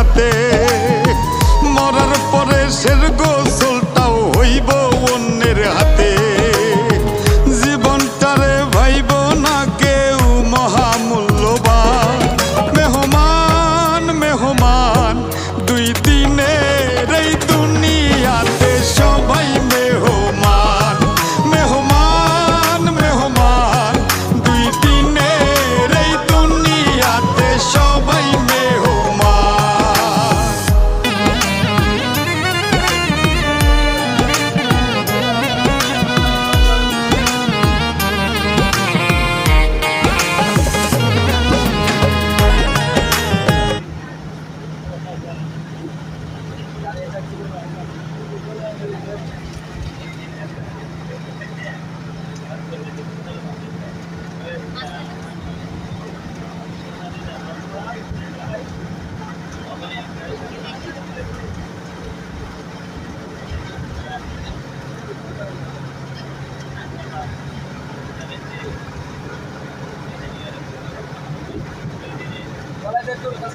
হাতে মরার পরে শের গোসলটাও হইব অন্যের হাতে জীবনটারে ভাইব না কেউ মহামূল্যবান মেহমান মেহমান দুই দিনের এই দুনিয়াতে সবাই মেহমান মেহমান মেহমান দুই দিনের এই দুনিয়াতে সবাই মেহমান